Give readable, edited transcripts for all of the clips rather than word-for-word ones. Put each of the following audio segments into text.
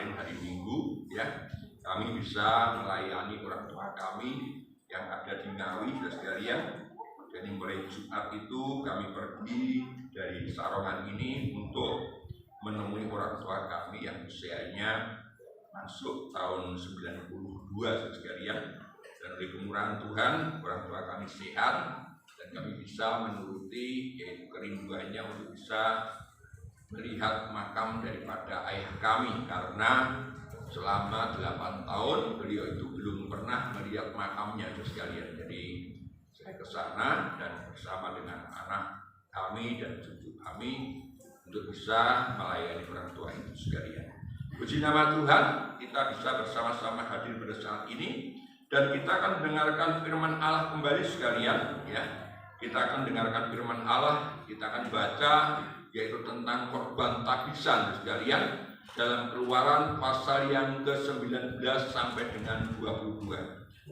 kemarin hari Minggu ya, kami bisa melayani orang tua kami yang ada di Ngawi sekalian. Jadi mulai Jumat itu kami pergi dari Sarongan ini untuk menemui orang tua kami yang usianya masuk tahun 92 sekalian. Dan oleh kemurahan Tuhan, orang tua kami sehat dan kami bisa menuruti yaitu kerinduannya untuk bisa melihat makam daripada ayah kami, karena selama 8 tahun beliau itu belum pernah melihat makamnya sekalian. Jadi saya ke sana dan bersama dengan anak kami dan cucu kami untuk bisa melayani orang tua itu sekalian. Puji nama Tuhan, kita bisa bersama-sama hadir pada saat ini dan kita akan mendengarkan firman Allah kembali sekalian ya. Kita akan dengarkan firman Allah, kita akan baca yaitu tentang korban tabisan sekalian dalam Keluaran pasal yang ke-19 sampai dengan 22.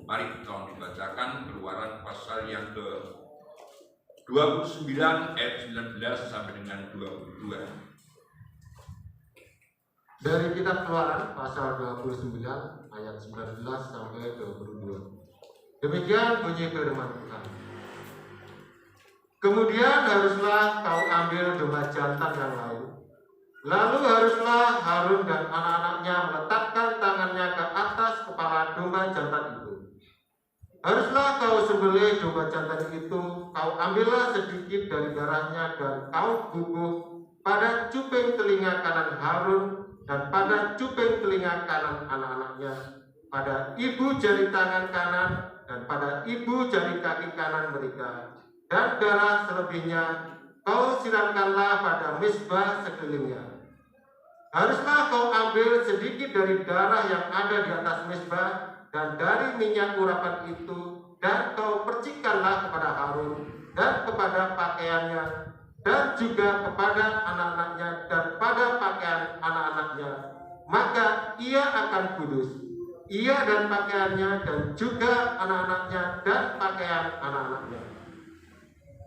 Mari tolong dibacakan Keluaran pasal yang ke-29 ayat 19 sampai dengan 22. Dari kitab Keluaran pasal 29 ayat 19 sampai 22. Demikian bunyi firman Tuhan. Kemudian haruslah kau ambil domba jantan yang lain. Lalu haruslah Harun dan anak-anaknya meletakkan tangannya ke atas kepala domba jantan itu. Haruslah kau sembelih domba jantan itu, kau ambillah sedikit dari darahnya dan kau bubuh pada cuping telinga kanan Harun dan pada cuping telinga kanan anak-anaknya, pada ibu jari tangan kanan dan pada ibu jari kaki kanan mereka. Dan darah selebihnya kau siramkanlah pada mezbah sekelilingnya. Haruslah kau ambil sedikit dari darah yang ada di atas mezbah dan dari minyak urapan itu, dan kau percikanlah kepada Harun dan kepada pakaiannya dan juga kepada anak-anaknya dan pada pakaian anak-anaknya, maka ia akan kudus, ia dan pakaiannya dan juga anak-anaknya dan pakaian anak-anaknya.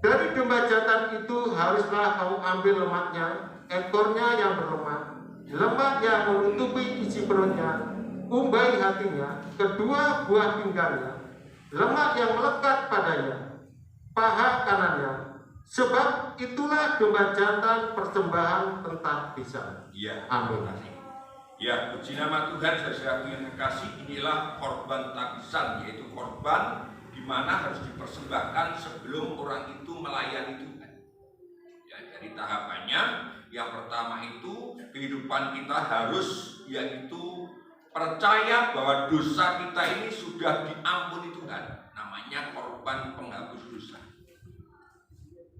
Dari domba jantan itu haruslah kau ambil lemaknya, ekornya yang berlemak, lemak yang menutupi isi perutnya, umbai hatinya, kedua buah pinggangnya, lemak yang melekat padanya, paha kanannya, sebab itulah domba jantan persembahan pentabisan. Ya, amin. Ya, puji nama Tuhan, saudara yang terkasih, inilah korban tabisan, yaitu korban di mana harus dipersembahkan sebelum orang itu melayani Tuhan. Ya, dari tahapannya, yang pertama itu kehidupan kita harus yaitu percaya bahwa dosa kita ini sudah diampuni Tuhan. Namanya korban penghapus dosa.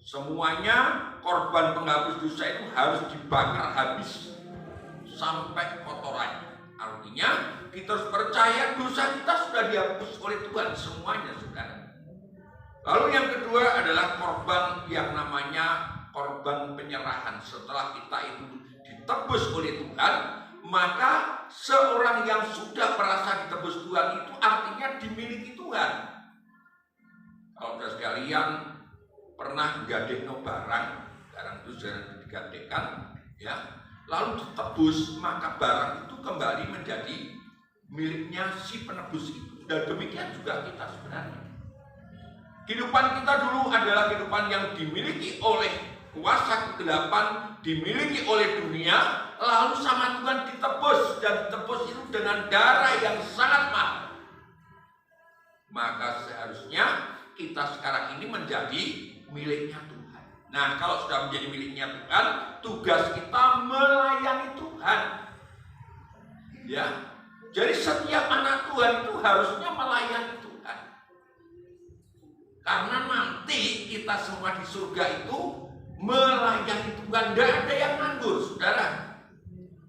Semuanya korban penghapus dosa itu harus dibakar habis sampai kotorannya. Artinya kita harus percaya dosa kita sudah dihapus oleh Tuhan semuanya, saudara. Lalu yang kedua adalah korban yang namanya korban penyerahan. Setelah kita itu ditebus oleh Tuhan, maka seorang yang sudah merasa ditebus Tuhan itu artinya dimiliki Tuhan. Kalau saudara sekalian pernah gadekno barang itu jangan digadekkan, ya, lalu ditebus, maka barang itu kembali menjadi miliknya si penebus itu. Dan demikian juga kita sebenarnya. Kehidupan kita dulu adalah kehidupan yang dimiliki oleh kuasa kegelapan, dimiliki oleh dunia, lalu sama Tuhan ditebus, dan ditebus itu dengan darah yang sangat mahal. Maka seharusnya kita sekarang ini menjadi miliknya Tuhan. Nah, kalau sudah menjadi miliknya Tuhan, tugas kita melayani Tuhan. Ya, jadi setiap anak Tuhan itu harusnya melayani Tuhan. Karena nanti kita semua di surga itu melayani Tuhan, tidak ada yang nganggur, saudara.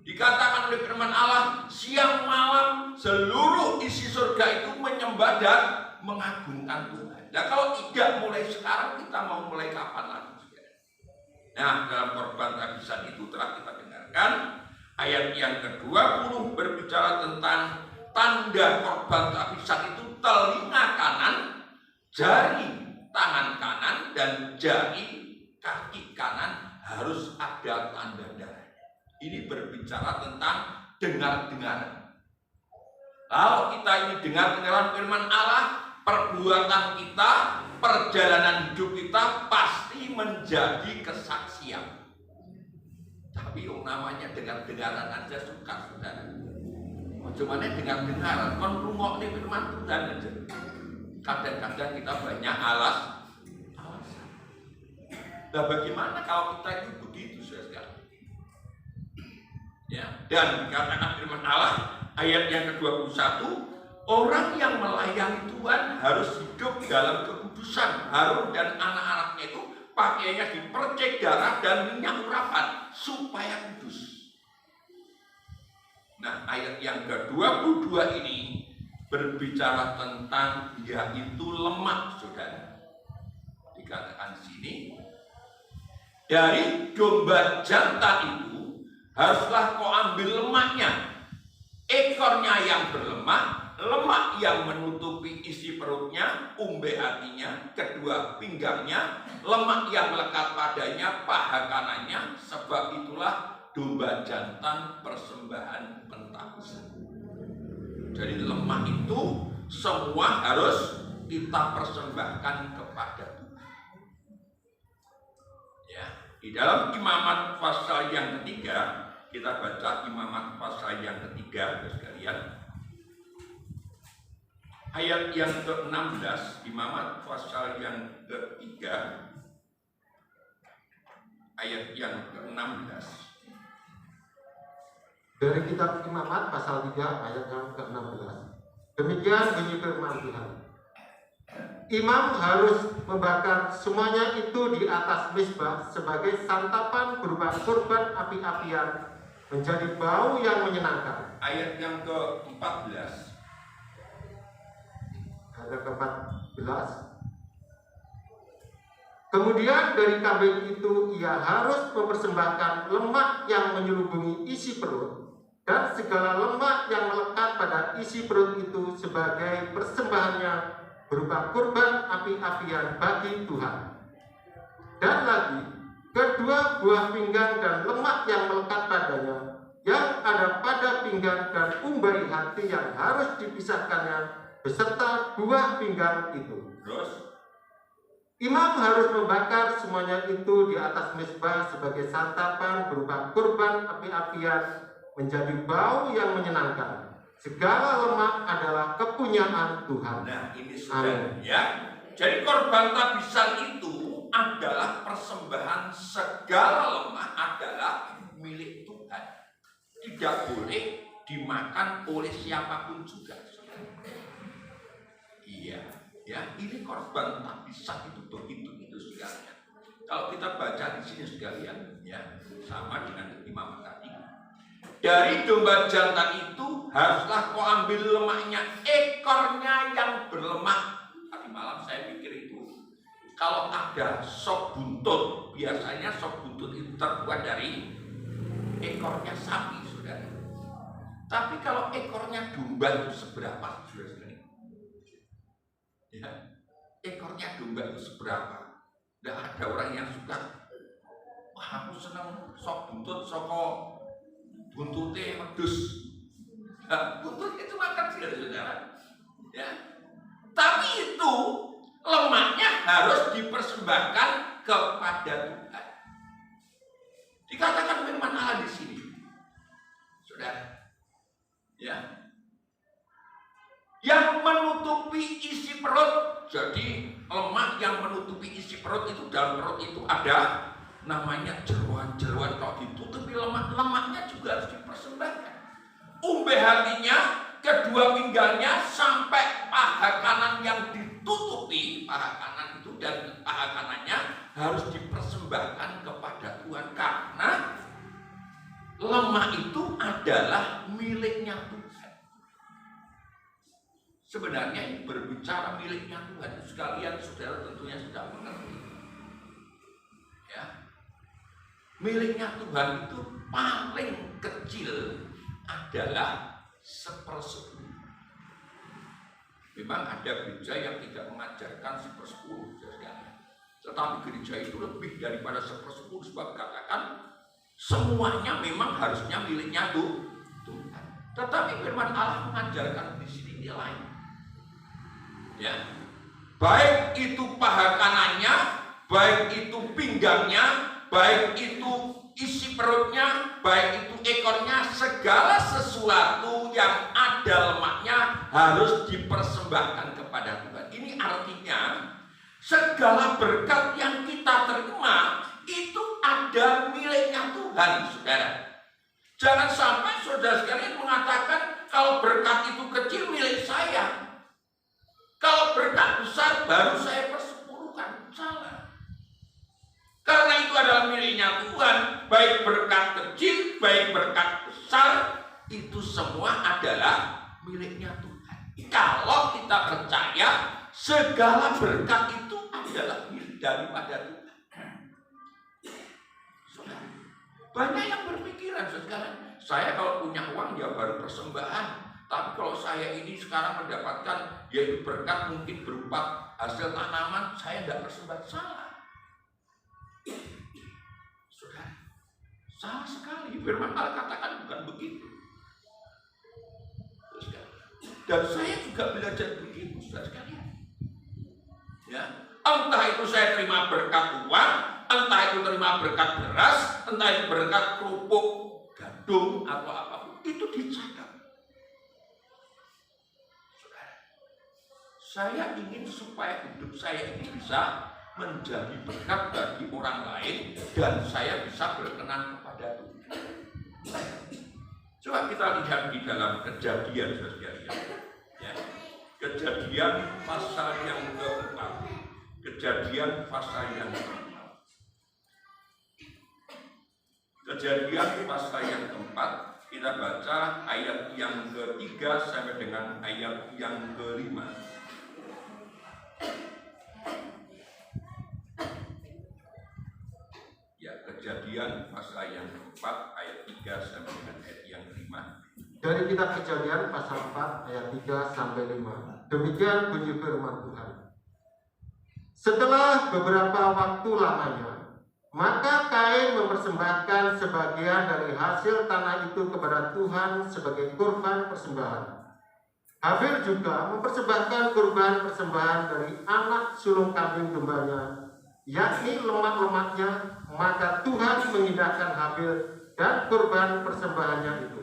Dikatakan oleh firman Allah, siang malam seluruh isi surga itu menyembah dan mengagungkan Tuhan. Nah, kalau tidak mulai sekarang, kita mau mulai kapan lagi? Nah, dalam korban tabisan itu telah kita dengarkan ayat yang ke-20 berbicara tentang tanda korban tabisan itu telinga kanan, jari tangan kanan, dan jari kaki kanan harus ada tanda darah. Ini berbicara tentang dengar-dengaran. Kalau kita ini dengar-dengaran firman Allah, perbuatan kita, perjalanan hidup kita pasti menjadi kesaksian. Tapi yang namanya dengar-dengaran aja suka, saudara. Cuma dengar-dengaran, kon rungokne firman Tuhan aja. Kadang-kadang kita banyak alasan. Nah, bagaimana kalau kita itu begitu, saudara? Ya, dan dikatakan firman Allah ayat yang ke-21, orang yang melayani Tuhan harus hidup dalam kekudusan. Harun dan anak-anaknya itu pakaiannya dipercik darah dan minyak urapan supaya kudus. Nah, ayat yang ke-22 ini berbicara tentang yaitu lemak, saudara. Dikatakan di sini, dari domba jantan itu haruslah kau ambil lemaknya, ekornya yang berlemak, lemak yang menutupi isi perutnya, umbe hatinya, kedua pinggangnya, lemak yang melekat padanya, paha kanannya, sebab itulah domba jantan persembahan pentabusan. Jadi lemak itu semua harus kita persembahkan kepada Tuhan. Ya, di dalam Imamat pasal yang ketiga, kita baca Imamat pasal yang ketiga, sekalian. Ayat yang ke-16, Imamat pasal yang ketiga, ayat yang ke-16. Dari kitab Imamat pasal 3 ayat yang ke-16. Demikian bunyi firman Tuhan. Imam harus membakar semuanya itu di atas mezbah sebagai santapan berupa kurban api-apian, menjadi bau yang menyenangkan. Ayat yang ke-14. Ayat ke-14. Kemudian dari kambing itu ia harus mempersembahkan lemak yang menyelubungi isi perut dan segala lemak yang melekat pada isi perut itu sebagai persembahannya berupa kurban api-apian bagi Tuhan. Dan lagi, kedua buah pinggang dan lemak yang melekat padanya yang ada pada pinggang dan umbai hati yang harus dipisahkannya beserta buah pinggang itu. Terus Imam harus membakar semuanya itu di atas mezbah sebagai santapan berupa kurban api-apian, menjadi bau yang menyenangkan. Segala lemak adalah kepunyaan Tuhan. Nah, ini sudah ya. Jadi korban tabisan itu adalah persembahan, segala lemak adalah milik Tuhan. Tidak boleh dimakan oleh siapapun juga. Iya, ya, ini korban tabisan itu begitu sekalian. Kalau kita baca di sini sekalian, ya, sama dengan Imam tadi. Dari domba jantan itu haruslah kau ambil lemaknya, ekornya yang berlemak. Tadi malam saya pikir itu, kalau ada sop buntut, biasanya sop buntut itu terbuat dari ekornya sapi, saudara. Tapi kalau ekornya domba itu seberapa, saudara? Ya, ekornya domba itu seberapa? Tidak ada orang yang suka. Wah, aku senang sop buntut, soko buntutnya medus. Nah, buntut itu makan saudara. Ya. Tapi itu lemaknya harus dipersembahkan kepada Tuhan. Dikatakan firman Allah di sini, saudara. Ya. Yang menutupi isi perut. Jadi lemak yang menutupi isi perut itu, dalam perut itu ada namanya jeruan-jeruan. Kalau ditutupi lemaknya juga harus dipersembahkan. Umbe hatinya, kedua pinggangnya sampai paha kanan yang ditutupi, paha kanan itu dan paha kanannya harus dipersembahkan kepada Tuhan, karena lemak itu adalah miliknya Tuhan. Sebenarnya ini berbicara miliknya Tuhan. Sekalian saudara tentunya sudah mengerti. Ya. Miliknya Tuhan itu paling kecil adalah 1/10. Memang ada gereja yang tidak mengajarkan 1/10, tetapi gereja itu lebih daripada 1/10, sebab katakan semuanya memang harusnya miliknya Tuhan. Tetapi firman Allah mengajarkan di sini dia lain. Ya. Baik itu paha kanannya, baik itu pinggangnya, baik itu isi perutnya, baik itu ekornya, segala sesuatu yang ada lemaknya harus dipersembahkan kepada Tuhan. Ini artinya segala berkat yang kita terima itu ada miliknya Tuhan, saudara. Jangan sampai saudara sekalian mengatakan kalau berkat itu kecil milik saya, kalau berkat besar baru saya persepuluhkan. Salah. Karena itu adalah miliknya Tuhan. Baik berkat kecil, baik berkat besar, itu semua adalah miliknya Tuhan. Kalau kita percaya segala berkat itu adalah milik daripada Tuhan. Banyak yang berpikiran sekarang, saya kalau punya uang ya baru persembahan. Tapi kalau saya ini sekarang mendapatkan yaitu berkat mungkin berupa hasil tanaman, saya tidak persembahan. Salah. Saudara, salah sekali. Firman Allah katakan bukan begitu. Dan saya juga belajar begitu, saudara sekalian. Ya, entah itu saya terima berkat uang, entah itu terima berkat beras, entah itu berkat kerupuk, gadung atau apapun, itu dicatat. Saudara, saya ingin supaya hidup saya ini bisa menjadi berkat bagi orang lain dan saya bisa berkenan kepada Tuhan. Coba kita lihat di dalam Kejadian, saudara-saudara. Ya. Kejadian pasal yang keempat. Kejadian pasal yang keempat. Kejadian pasal yang keempat, kita baca ayat yang ketiga sampai dengan ayat yang kelima. Ya, Kejadian pasal yang keempat ayat 3 sampai dengan ayat yang kelima. Dari kitab Kejadian pasal 4 ayat 3 sampai 5. Demikian bunyi firman Tuhan. Setelah beberapa waktu lamanya, maka Kain mempersembahkan sebagian dari hasil tanah itu kepada Tuhan sebagai kurban persembahan. Habil juga mempersembahkan kurban persembahan dari anak sulung kambing dombanya, yakni lemak-lemaknya. Maka Tuhan mengindahkan Habil dan kurban persembahannya itu.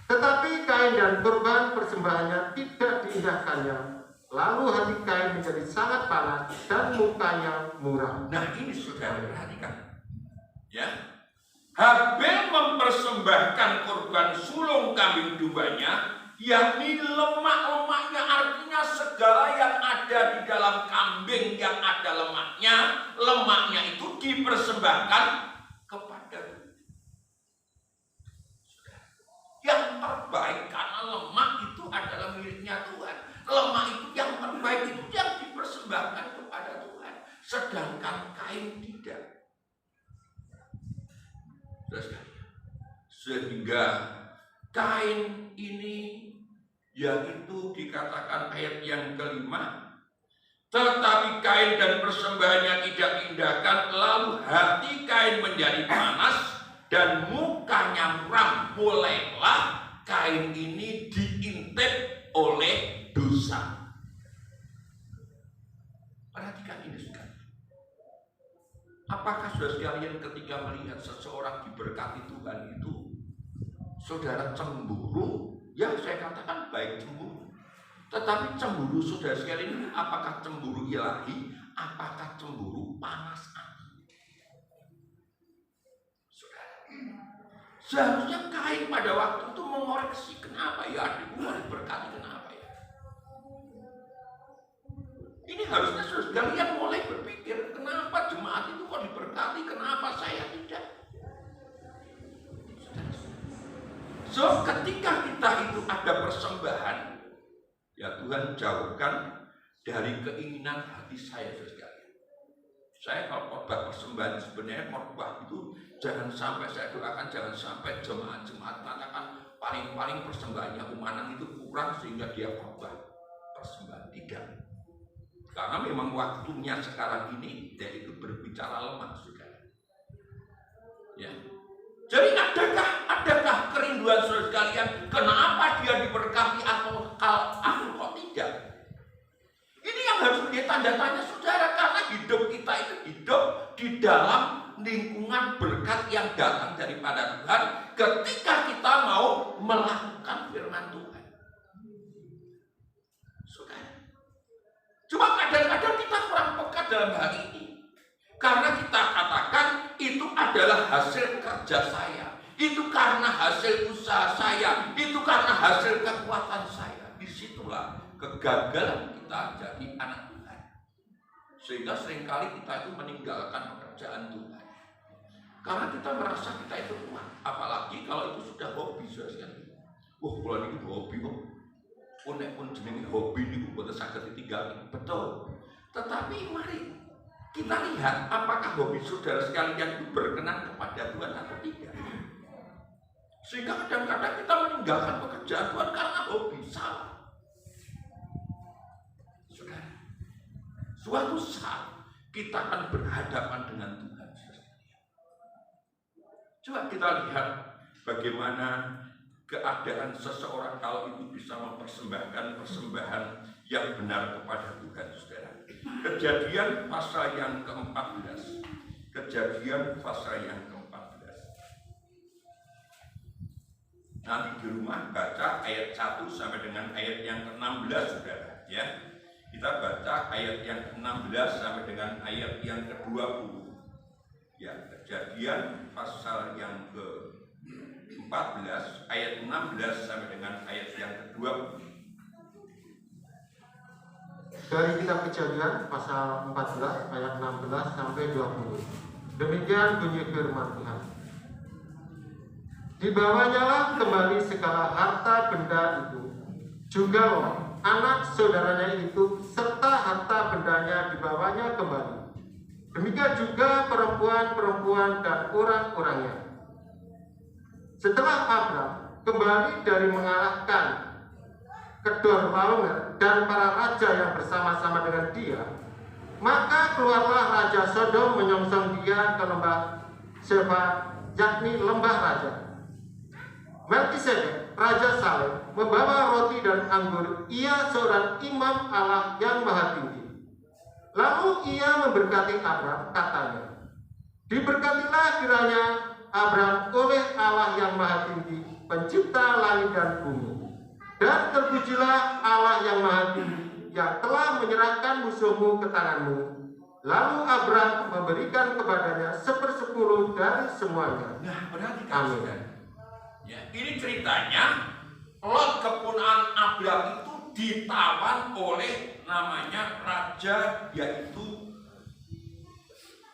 Tetapi Kain dan kurban persembahannya tidak diindahkannya. Lalu hati Kain menjadi sangat panas dan mukanya muram. Nah, ini sudah perhatikan. Ya. Habil mempersembahkan kurban sulung kambing dombanya, yakni lemak-lemaknya, artinya segala yang ada di dalam kambing yang ada lemaknya itu dipersembahkan kepada Tuhan. Yang terbaik, karena lemak itu adalah miliknya Tuhan. Lemak itu yang terbaik itu yang dipersembahkan kepada Tuhan. Sedangkan Kain tidak. Sehingga Kain ini yaitu dikatakan ayat yang kelima, tetapi Kain dan persembahannya tidak diindahkan, lalu hati Kain menjadi panas dan mukanya muram. Mulailah Kain ini diintip oleh dosa. Perhatikan ini sekali. Apakah saudara sekalian ketika melihat seseorang diberkati Tuhan itu, saudara cemburu? Ya, saya katakan baik cemburu. Tetapi cemburu saudara sekalian ini apakah cemburu ilahi? Apakah cemburu panas hati? Saudara, seharusnya Kain pada waktu itu mengoreksi, kenapa ya adikku mau diberkati, kenapa ya? Ini harusnya saudara sekalian mulai berpikir, kenapa jemaat itu kok diberkati, kenapa saya tidak? So, ketika kita itu ada persembahan, ya Tuhan jauhkan dari keinginan hati saya, saudara. Saya kalau khotbah persembahan, sebenarnya khotbah itu jangan sampai saya doakan, jangan sampai jemaat-jemaat katakan paling-paling persembahannya umanan itu kurang sehingga dia khotbah persembahan. Tidak. Karena memang waktunya sekarang ini yaitu berbicara lemah, saudara. Ya. Jadi adakah kerinduan saudara sekalian? Kenapa dia diberkati atau aku kok tidak? Ini yang harus menjadi tanda tanya saudara, karena hidup kita itu hidup di dalam lingkungan berkat yang datang daripada Tuhan ketika kita mau melakukan firman Tuhan. Saudara, cuma kadang-kadang kita kurang peka dalam hal ini. Karena kita katakan itu adalah hasil kerja saya, itu karena hasil usaha saya, itu karena hasil kekuatan saya. Disitulah kegagalan kita jadi anak Tuhan. Sehingga seringkali kita itu meninggalkan pekerjaan Tuhan. Karena kita merasa kita itu kuat. Apalagi kalau itu sudah hobi saja. Wah, kalau ini hobi kok. Pun jenenge hobi ini buat sakit ditinggalin. Betul. Tetapi mari kita lihat apakah hobi saudara sekalian itu berkenan kepada Tuhan atau tidak. Sehingga kadang-kadang kita meninggalkan pekerjaan Tuhan karena hobi. Salah. Saudara, suatu saat kita akan berhadapan dengan Tuhan. Coba kita lihat bagaimana keadaan seseorang kalau itu bisa mempersembahkan persembahan yang benar kepada Tuhan, saudara. Kejadian pasal yang ke-14. Kejadian pasal yang ke-14. Nanti di rumah baca ayat 1 sampai dengan ayat yang ke-16, saudara. Ya, kita baca ayat yang ke-16 sampai dengan ayat yang ke-20. Ya, Kejadian pasal yang ke-14 ayat 16 sampai dengan ayat yang ke-20. Dari kitab Kejadian pasal 14 ayat 16 sampai 20. Demikian bunyi firman Tuhan. Dibawanyalah kembali segala harta benda itu, juga Lot, anak saudaranya itu, serta harta bendanya dibawanya kembali. Demikian juga perempuan-perempuan dan orang-orangnya. Setelah Abram kembali dari mengalahkan Kedorlaomer dan para raja yang bersama-sama dengan dia, maka keluarlah Raja Sodom menyongsong dia ke lembah Seba, yakni lembah raja. Melkisedek, Raja Salem, membawa roti dan anggur. Ia seorang imam Allah yang maha tinggi. Lalu ia memberkati Abram, katanya, diberkatilah kiranya Abram oleh Allah yang maha tinggi, pencipta langit dan bumi. Dan terpujilah Allah yang maha tinggi, yang telah menyerahkan musuhmu ke tanganmu. Lalu Abram memberikan kepadanya 1/10 dari semuanya. Nah, Amin. Ya, ini ceritanya Lot kepunyaan Abram itu ditawan oleh namanya raja, yaitu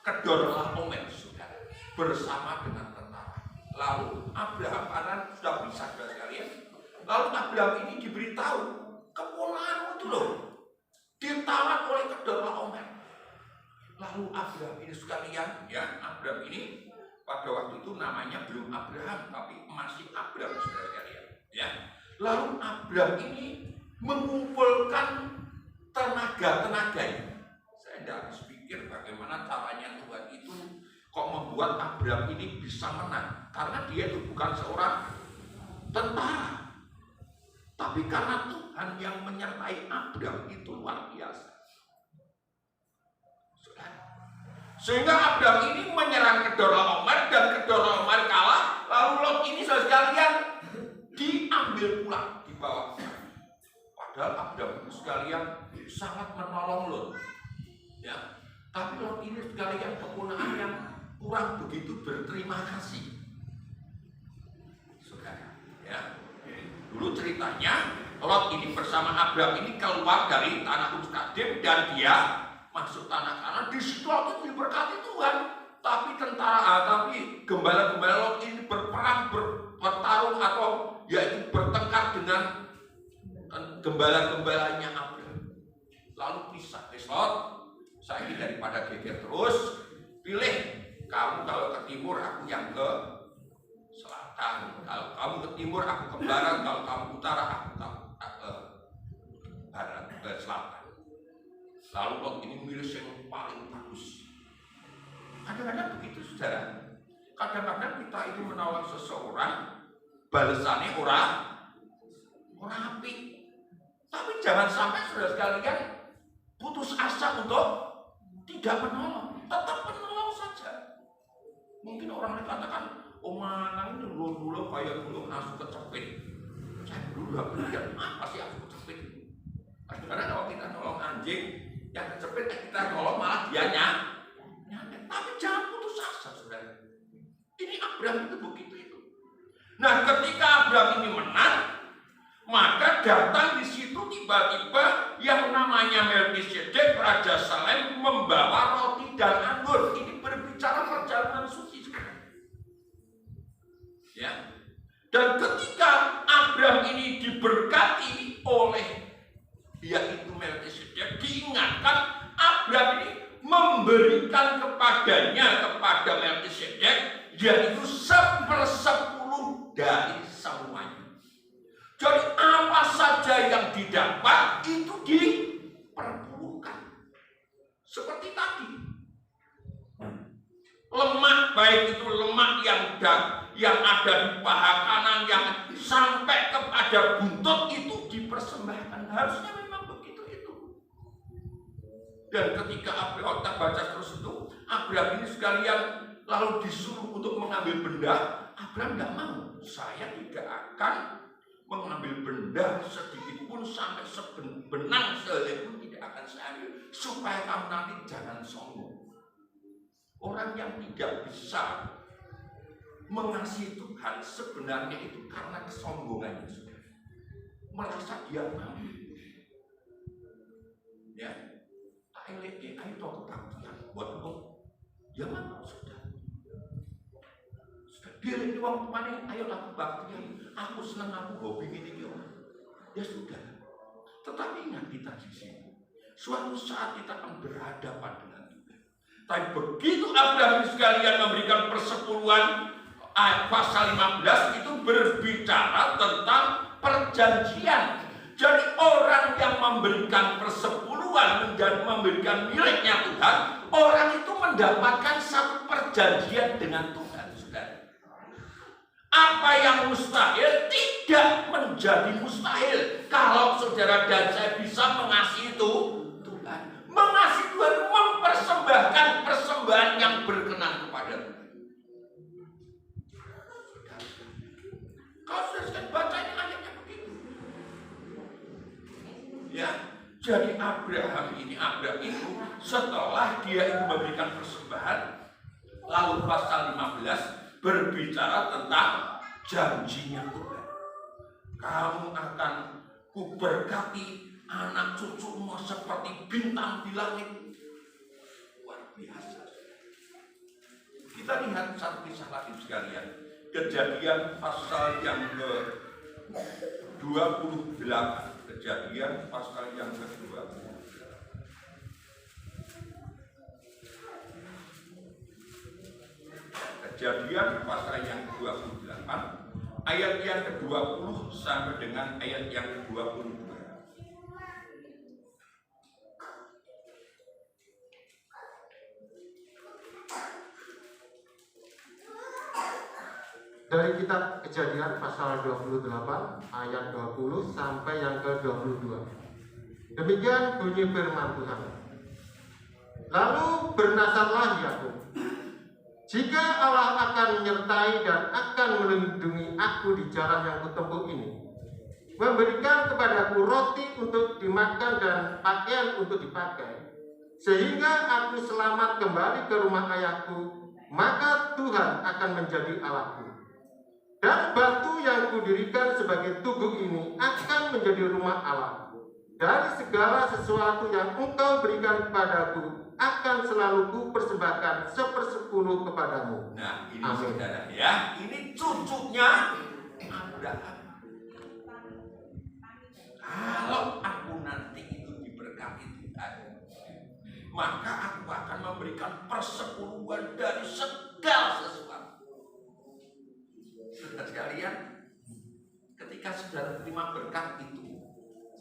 Kedorlaomer, saudara, bersama dengan tentara. Lalu Abraham karena sudah bisa sekalian. Lalu Abraham ini diberitahu kepunyaan itu loh ditawan oleh Kedorlaomer. Lalu Abraham ini sekalian, ya, Abraham ini pada waktu itu namanya belum Abraham, tapi masih Abraham, saudara sekalian. Ya, lalu Abraham ini mengumpulkan tenaga-tenaganya. Saya tidak habis pikir bagaimana caranya Tuhan itu kok membuat Abraham ini bisa menang. Karena dia itu bukan seorang tentara, tapi karena Tuhan yang menyertai Abraham itu luar biasa. Sehingga Abraham ini menyerang Kedorlaomer dan Kedorlaomer kalah. Lalu Lot ini sekalian diambil pulang, dibawa. Padahal Abraham itu sekalian sangat menolong Lot. Ya, tapi Lot ini sekalian kepunyaan yang kurang begitu berterima kasih. Saudara, ya. Dulu ceritanya Lot ini bersama Abraham ini keluar dari tanah Uz Kadim dan dia masuk tanah Kanaan. Di situ Lot itu diberkati Tuhan. Tapi tapi gembala-gembala Lot ini berperang, bertarung atau yaitu bertengkar dengan gembala-gembalanya Abraham. Lalu pisah. Lot, saya ini daripada geger terus, pilih kamu kalau ke timur, aku yang ke selatan. Kalau kamu ke timur, aku ke barat. Kalau kamu utara, aku ke barat, ke selatan. Lalu Lot ini milih yang paling bagus. Kadang-kadang begitu, saudara. Kadang-kadang kita itu menolong seseorang, balasannya orang api. Tapi jangan sampai saudara sekalian putus asa untuk tidak menolong. Tetap menolong saja. Mungkin orang katakan, oh manang itu dulu kayak dulu asuh kecepit. Saya dulu gak belajar, apa sih asuh kecepit? Kadang-kadang kalau kita nolong anjing yang kecepit, kita nolong malah dia nyanyi. Tapi jangan putus asa, saudara. Ini Abraham itu begitu itu. Nah, ketika Abraham ini menang, maka datang di situ tiba-tiba yang namanya Melkisedek, Raja Salem, membawa roti dan anggur. Ini berbicara perjalanan suci, saudara. Ya. Dan ketika Abraham ini diberkati oleh yaitu Melkisedek, diingatkan Abraham ini memberikan kepada Melkisedek yaitu 1/10 dari semuanya. Jadi apa saja yang didapat itu diperpuluhkan. Seperti tadi, lemak, baik itu lemak yang ada di paha kanan yang sampai kepada buntut itu dipersembahkan. Harusnya memang begitu itu. Dan ketika Abraham baca terus itu, Abraham ini sekalian lalu disuruh untuk mengambil benda. Abraham tidak mau. Saya tidak akan mengambil benda sedikit pun, sampai sebenang sehelai pun tidak akan saya ambil, supaya kamu nanti jangan sombong. Orang yang tidak bisa mengasihi Tuhan sebenarnya itu karena kesombongannya, saudara. Merasa dia mampu. Ya, tak elek ayo tahu kebaktian buat lo. Ya mau, saudara. Dia di uang kemana? Ayo aku baktian. Aku senang, aku hobi ini orang. Ya sudah. Tetapi ingat kita di sini, suatu saat kita akan berhadapan dengan Tuhan. Tapi begitu Abraham sekalian memberikan persepuluhan, pasal 15 itu berbicara tentang perjanjian. Jadi orang yang memberikan persepuluhan dan memberikan miliknya Tuhan, orang itu mendapatkan satu perjanjian dengan Tuhan. Apa yang mustahil tidak menjadi mustahil kalau saudara dan saya bisa mengasihi Tuhan. Mengasihi Tuhan, mempersembahkan persembahan yang berkenan kepada Tuhan. Kalau sudah baca ini ayatnya begitu. Ya, jadi Abraham itu setelah dia itu memberikan persembahan, lalu pasal 15 berbicara tentang janjinya Tuhan. Kamu akan kuberkati anak cucumu seperti bintang di langit. Luar biasa. Kita lihat satu kisah lagi sekalian. Kejadian pasal yang ke-28. Kejadian pasal yang ke-28. Kejadian pasal yang ke-28 ayat yang ke-20 sampai dengan ayat yang ke-22. Dari kitab Kejadian pasal 28 ayat 20 sampai yang ke-22. Demikian bunyi firman Tuhan. Lalu bernasarlah Yakub, jika Allah akan menyertai dan akan melindungi aku di jalan yang kutempuh ini, memberikan kepadaku roti untuk dimakan dan pakaian untuk dipakai, sehingga aku selamat kembali ke rumah ayahku, maka Tuhan akan menjadi Allahku. Dan batu yang kudirikan sebagai tugu ini akan menjadi rumah Allah. Dari segala sesuatu yang engkau berikan kepadaku, akan selalu ku persembahkan 1/10 kepadamu. Nah, ini saudara ya, ini cucunya Abraham. Kalau aku nanti itu diberkati Tuhan, maka aku akan memberikan persepuluhan dari segala sesuatu. Saudara sekalian, ketika saudara terima berkat itu,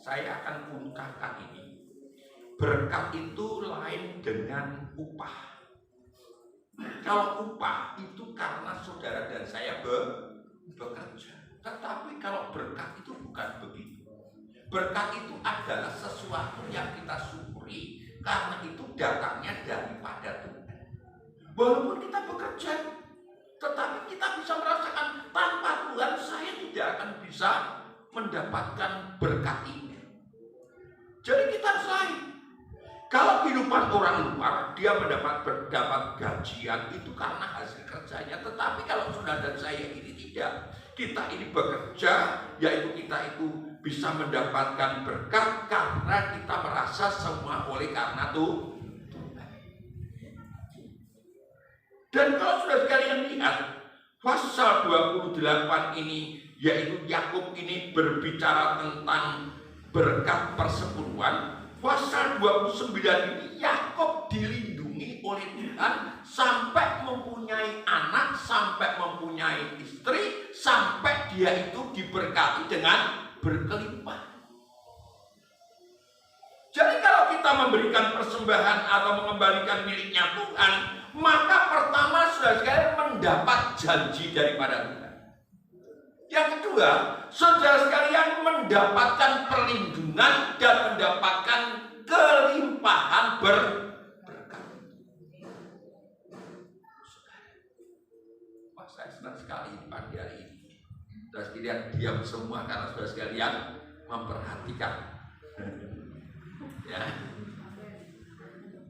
saya akan ungkapkan ini. Berkat itu lain dengan upah. Kalau upah itu karena saudara dan saya bekerja. Tetapi kalau berkat itu bukan begitu. Berkat itu adalah sesuatu yang kita syukuri karena itu datangnya daripada Tuhan. Walaupun kita bekerja, tetapi kita bisa merasakan tanpa Tuhan saya tidak akan bisa mendapatkan berkat ini. Jadi kita harus lain. Kalau kehidupan orang luar, dia mendapat gajian itu karena hasil kerjanya. Tetapi kalau saudara dan saya ini tidak. Kita ini bekerja, yaitu kita itu bisa mendapatkan berkat karena kita merasa semua oleh karena Tuhan. Dan kalau saudara sekalian lihat, pasal 28 ini, yaitu Yakub ini berbicara tentang berkat persepuluhan. Pasal 29 ini Yakub dilindungi oleh Tuhan sampai mempunyai anak, sampai mempunyai istri, sampai dia itu diberkati dengan berkelimpah. Jadi kalau kita memberikan persembahan atau mengembalikan miliknya Tuhan, maka pertama saudara sekalian mendapat janji daripada Tuhan. Yang kedua, saudara sekalian mendapatkan perlindungan dan mendapatkan kelimpahan berkat. Wah, saya senang sekali pagi hari ini. Saudara sekalian diam semua karena saudara sekalian memperhatikan. Ya.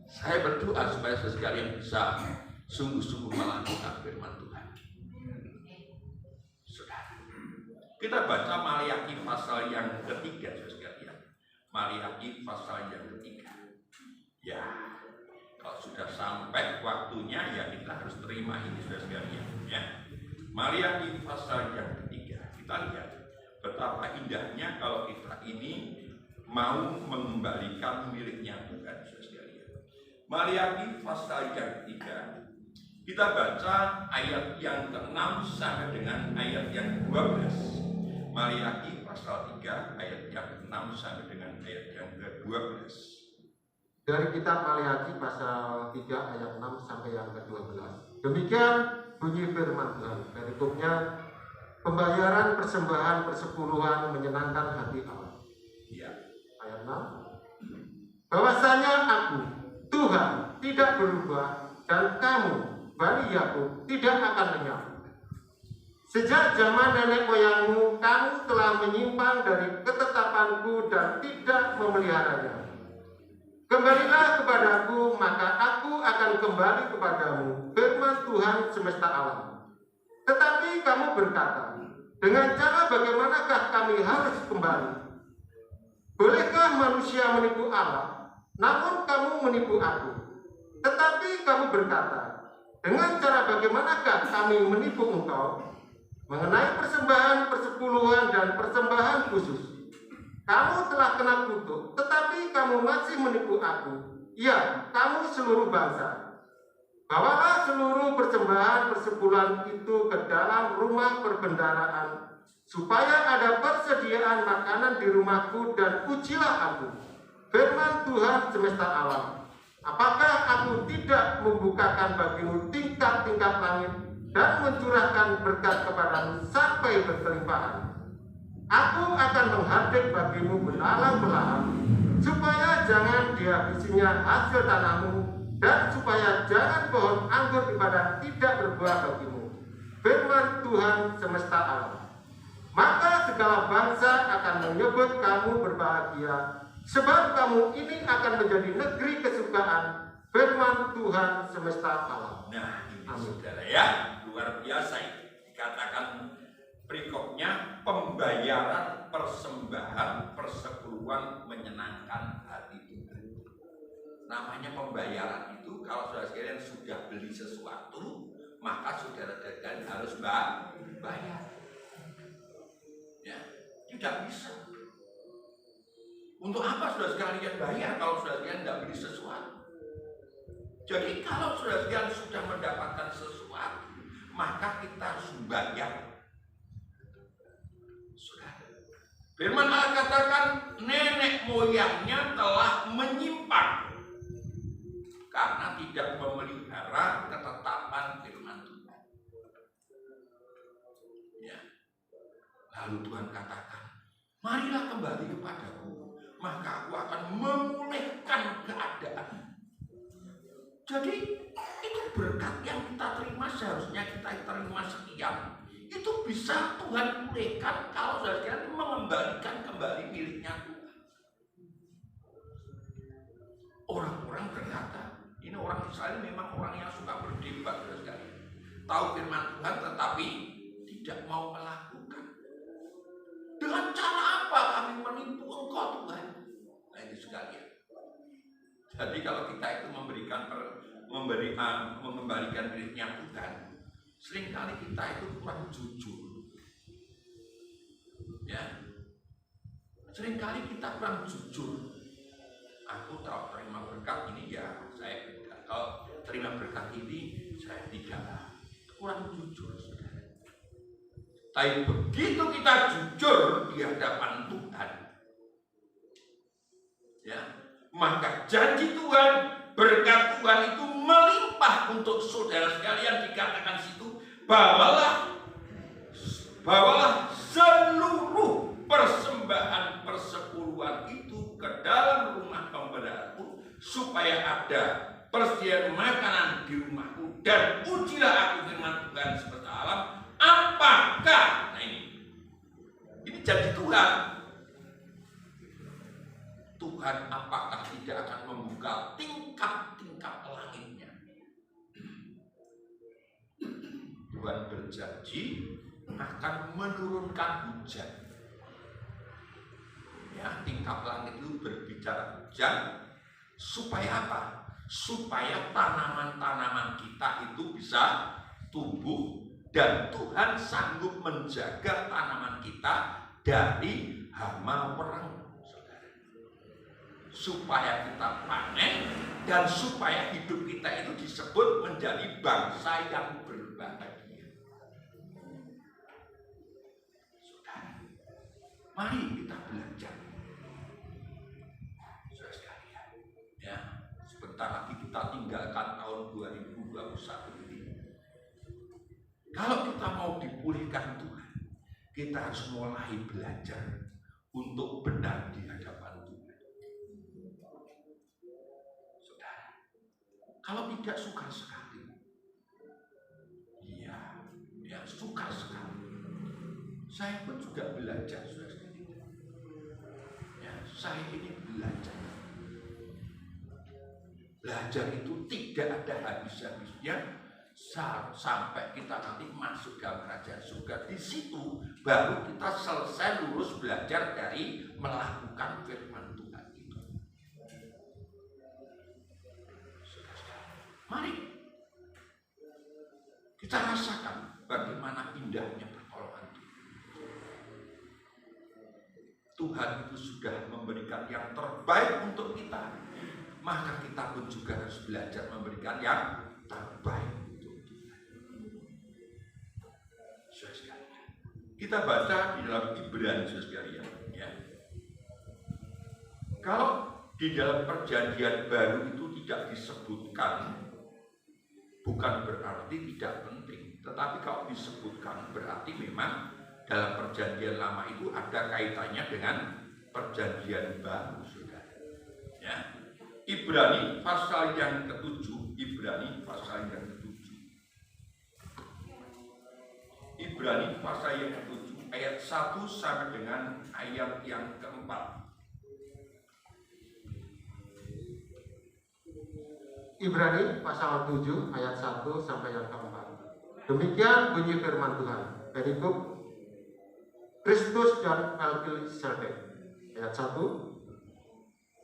Saya berdoa supaya saudara sekalian bisa sungguh-sungguh melakukan firman Tuhan. Kita baca Maliaki pasal yang ketiga, saudara sekalian. Maliaki pasal yang ketiga. Ya, kalau sudah sampai waktunya ya kita harus terima ini, saudara sekalian. Ya, Maliaki pasal yang ketiga. Kita lihat betapa indahnya kalau kita ini mau mengembalikan miliknya Tuhan, saudara sekalian. Maliaki pasal yang ketiga. Kita baca ayat yang ke-6 sampai dengan ayat yang ke-12. Maliaki pasal 3 ayat yang ke-6 sampai dengan ayat yang ke-12. Dari kitab Maliaki pasal 3 ayat 6 sampai yang ke-12. Demikian bunyi firman Tuhan. Perikopnya, pembayaran persembahan persepuluhan menyenangkan hati Allah. Ya. Ayat 6. Bahwasanya aku, Tuhan, tidak berubah dan kamu, Bani Yakub, tidak akan lenyap. Sejak zaman nenek moyangmu, kamu telah menyimpang dari ketetapanku dan tidak memeliharanya. Kembalilah kepadaku, maka aku akan kembali kepadamu, firman Tuhan semesta alam. Tetapi kamu berkata, dengan cara bagaimanakah kami harus kembali? Bolehkah manusia menipu Allah? Namun kamu menipu aku. Tetapi kamu berkata, dengan cara bagaimanakah kami menipu engkau? Mengenai persembahan persepuluhan dan persembahan khusus, kamu telah kena kutuk, tetapi kamu masih menipu aku. Ya, kamu seluruh bangsa. Bawalah seluruh persembahan persepuluhan itu ke dalam rumah perbendaharaan, supaya ada persediaan makanan di rumahku, dan ujilah aku, firman Tuhan semesta alam. Apakah aku tidak membukakan bagimu tingkat-tingkat langit dan mencurahkan berkat kepadamu sampai berkelimpahan? Aku akan menghadik bagimu belalang-belalang, supaya jangan dihabisinya hasil tanahmu, dan supaya jangan pohon anggur di padang tidak berbuah bagimu, firman Tuhan semesta alam. Maka segala bangsa akan menyebut kamu berbahagia, sebab kamu ini akan menjadi negeri kesukaan, firman Tuhan semesta alam. Nah, ini saudara ya, luar biasa ini. Dikatakan perikopnya, pembayaran persembahan persepuluhan menyenangkan hati Tuhan. Namanya pembayaran itu, kalau saudara sekalian sudah beli sesuatu, maka saudara sekalian harus bayar. Ya, tidak bisa. Untuk apa saudara sekalian bayar kalau saudara sekalian tidak beli sesuatu? Jadi kalau saudara sekalian sudah mendapatkan sesuatu, maka kita harus bayar. Firman Allah katakan nenek moyangnya telah menyimpang karena tidak memelihara ketetapan firman Tuhan. marilah kembali kepadaku, maka aku akan memulihkan keadaan. Jadi itu berkat yang kita terima, seharusnya kita terima sekian. Itu bisa Tuhan pulihkan kalau saudara mengembalikan kembali miliknya Tuhan. Orang-orang berkata, ini orang Israel memang orang yang suka berdebat, saudara. Tahu firman Tuhan tetapi tidak mau melakukan. Dengan cara apa kami menipu Engkau Tuhan? Nah itu sekalian. Jadi kalau kita itu mengembalikan miliknya Tuhan, seringkali kita itu kurang jujur. Ya, seringkali kita kurang jujur. Aku tahu terima berkat ini ya saya tidak. Kalau terima berkat ini saya tidak. Kurang jujur, saudara. Tapi begitu kita jujur di hadapan Tuhan, ya, maka janji Tuhan, berkat Tuhan itu melimpah untuk saudara sekalian. Dikatakan situ, bawalah seluruh persembahan persepuluhan itu ke dalam rumah pemberaku, supaya ada persediaan makanan di rumahku, dan ujilah aku firman Tuhan semesta alam, apakah, nah ini janji Tuhan. Tuhan apakah tidak akan membuka tingkap-tingkap langitnya? Tuhan berjanji akan menurunkan hujan. Ya, tingkap langit itu berbicara hujan supaya apa? Supaya tanaman-tanaman kita itu bisa tumbuh, dan Tuhan sanggup menjaga tanaman kita dari hama perang, saudara. Supaya kita panen dan supaya hidup kita itu disebut menjadi bangsa yang berbahagia. Saudara, mari kita belajar. Saudara sekalian, ya, sebentar lagi kita tinggalkan tahun 2021 ini. Kalau kita mau dipulihkan Tuhan, kita harus mulai belajar untuk benar di hadapan Tuhan. Saudara, kalau tidak suka sekali, iya, ya suka sekali. Saya pun juga belajar, saudara. Ya, saya ini belajar. Belajar itu tidak ada habis-habisnya sampai kita nanti masuk dalam kerajaan surga. Di situ baru kita selesai lulus belajar dari melakukan firman Tuhan itu. Mari kita rasakan bagaimana indahnya pertolongan Tuhan. Tuhan itu sudah memberikan yang terbaik untuk kita, maka kita pun juga harus belajar memberikan yang terbaik. Kita baca di dalam Ibrani, saudara sekalian, ya. Kalau di dalam perjanjian baru itu tidak disebutkan, bukan berarti tidak penting. Tetapi kalau disebutkan berarti memang dalam perjanjian lama itu ada kaitannya dengan perjanjian baru, saudara. Ya. Ibrani pasal yang ke-7, Ibrani pasal yang ke-7. Ibrani pasal yang ke-7 ayat 1 sampai dengan ayat yang ke-4. Ibrani pasal 7 ayat 1 sampai yang ke-4. Demikian bunyi firman Tuhan. Perikop Kristus dan Melkisedek. Ayat 1.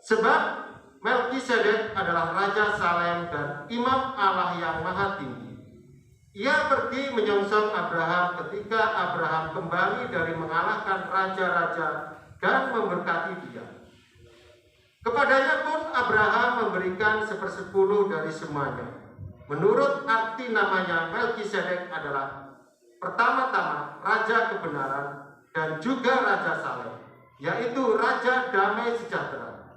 Sebab Melkisedek adalah Raja Salem dan Imam Allah yang Maha Tinggi. Ia pergi menyongsong Abraham ketika Abraham kembali dari mengalahkan raja-raja dan memberkati dia. Kepadanya pun Abraham memberikan 1/10 dari semuanya. Menurut arti namanya, Melkisedek adalah pertama-tama Raja Kebenaran dan juga Raja Salem, yaitu Raja Damai Sejahtera.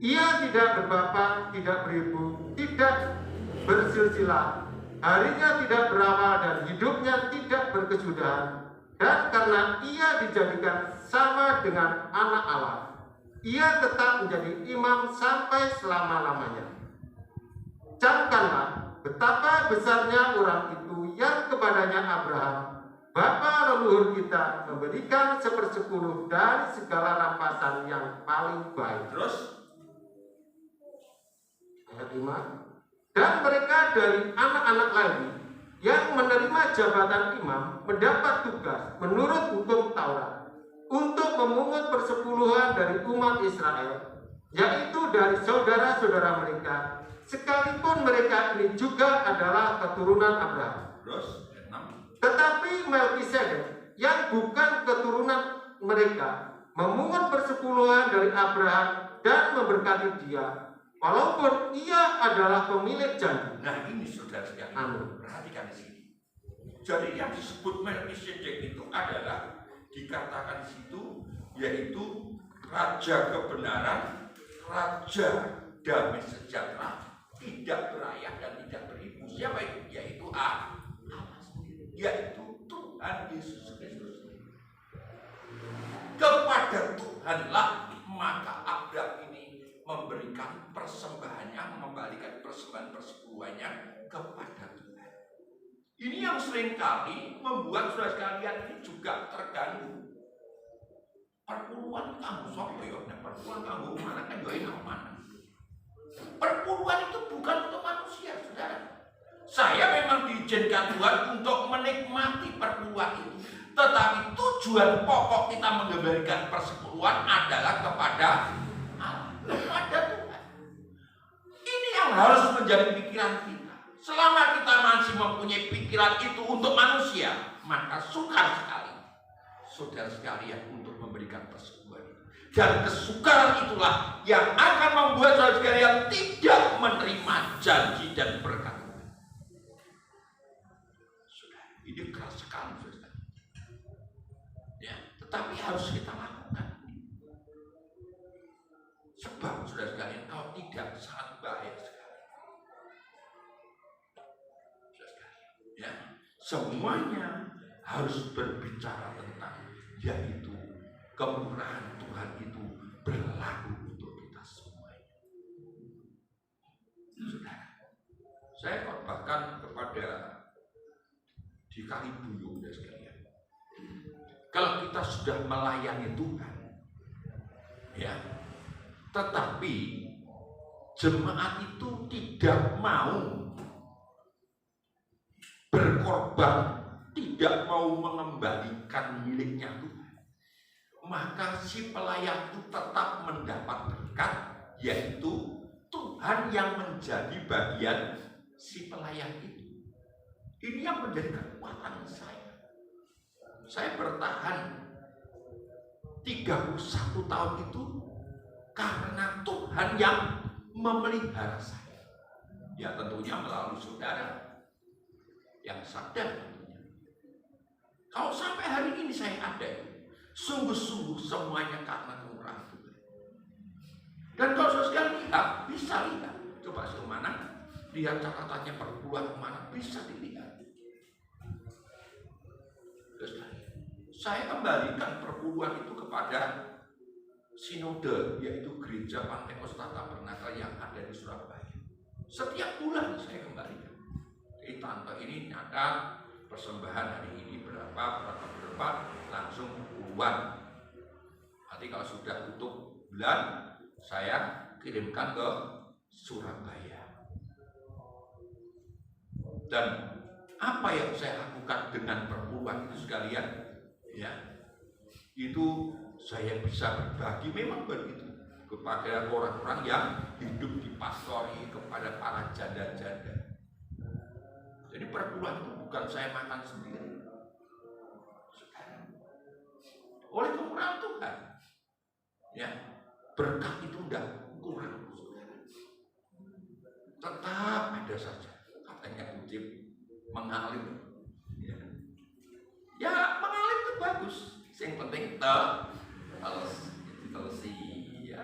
Ia tidak berbapa, tidak beribu, tidak bersilsilah, harinya tidak berawal dan hidupnya tidak berkesudahan. Dan karena ia dijadikan sama dengan anak Allah, ia tetap menjadi imam sampai selama-lamanya. Camkanlah betapa besarnya orang itu yang kepadanya Abraham, bapa leluhur kita, memberikan 1/10 dari segala rampasan yang paling baik. Terus ayat 5. Dan mereka dari anak-anak Lewi yang menerima jabatan imam mendapat tugas menurut hukum Taurat untuk memungut persepuluhan dari umat Israel, yaitu dari saudara-saudara mereka, sekalipun mereka ini juga adalah keturunan Abraham. Terus ayat 6. Tetapi Melkisedek yang bukan keturunan mereka memungut persepuluhan dari Abraham dan memberkati dia, walaupun ia adalah pemilik janji. Nah ini saudara sekalian, Amin. perhatikan di sini. Jadi yang disebut Melkisedek itu adalah dikatakan di situ yaitu raja kebenaran, raja damai sejahtera, tidak berayah dan tidak beribu. Siapa itu? Yaitu Allah sendiri, yaitu Tuhan Yesus Kristus. Kepada Tuhanlah maka Abraham ini memberikan persembahannya, mengembalikan persembahan persepuluhannya kepada Tuhan. Ini yang seringkali membuat saudara sekalian ini juga terganggu. Perpuluhan kanggo sapa ya? Nek perpuluhan kanggo mana kan yo enak mana. Perpuluhan itu bukan untuk manusia, saudara. Saya memang diizinkan Tuhan untuk menikmati perpuluhan itu. Tetapi tujuan pokok kita mengembalikan persepuluhan adalah kepada Allah, kepada Tuhan. Ini yang harus menjadi pikiran kita. Selama kita masih mempunyai pikiran itu untuk manusia, maka sukar sekali saudara sekalian untuk memberikan persepuluhan itu. Dan kesukaran itulah yang akan membuat saudara sekalian tidak menerima janji dan berkat. Sudah, ini keras sekali saudara. Ya, tetapi harus kita lakukan. Sebab saudara sekalian, kalau tidak sangat bahaya sekali. Saudara sekalian, ya, semuanya harus berbicara tentang yaitu kemurahan Tuhan itu berlaku untuk kita semuanya. Saudara, saya khotbahkan kepada di Kalibuyung dan sekalian. Kalau kita sudah melayani Tuhan, ya, tetapi jemaat itu tidak mau berkorban, tidak mau mengembalikan miliknya Tuhan, maka si pelayan itu tetap mendapat berkat, yaitu Tuhan yang menjadi bagian si pelayan itu. Ini yang menjadi kekuatan saya. Saya bertahan 31 tahun itu karena Tuhan yang memelihara saya. Ya tentunya melalui saudara yang sadar tentunya. Kalau sampai hari ini saya ada, sungguh-sungguh semuanya karena kemurahan Tuhan. Dan kalau saudara lihat, bisa lihat. Coba semana, lihat catatannya perpuluhan kemana, bisa dilihat. Saya kembalikan perpuluhan itu kepada sinode, yaitu Gereja Pantekosta Tabernakel yang ada di Surabaya. Setiap bulan saya kembalikan. Jadi tante ini nyata persembahan hari ini berapa, langsung puluhan. Nanti kalau sudah tutup bulan, saya kirimkan ke Surabaya. Dan apa yang saya lakukan dengan perpuluhan itu sekalian, ya, itu saya bisa berbagi memang begitu kepada orang-orang yang hidup di pastori, kepada para janda-janda. Jadi perpuluhan itu bukan saya makan sendiri. Oleh kemurahan Tuhan, ya, berkat itu tidak kurang, saudara. Tetap ada saja, katanya kutip, mengalir. Ya mengalir itu bagus. Yang penting telesi, ya,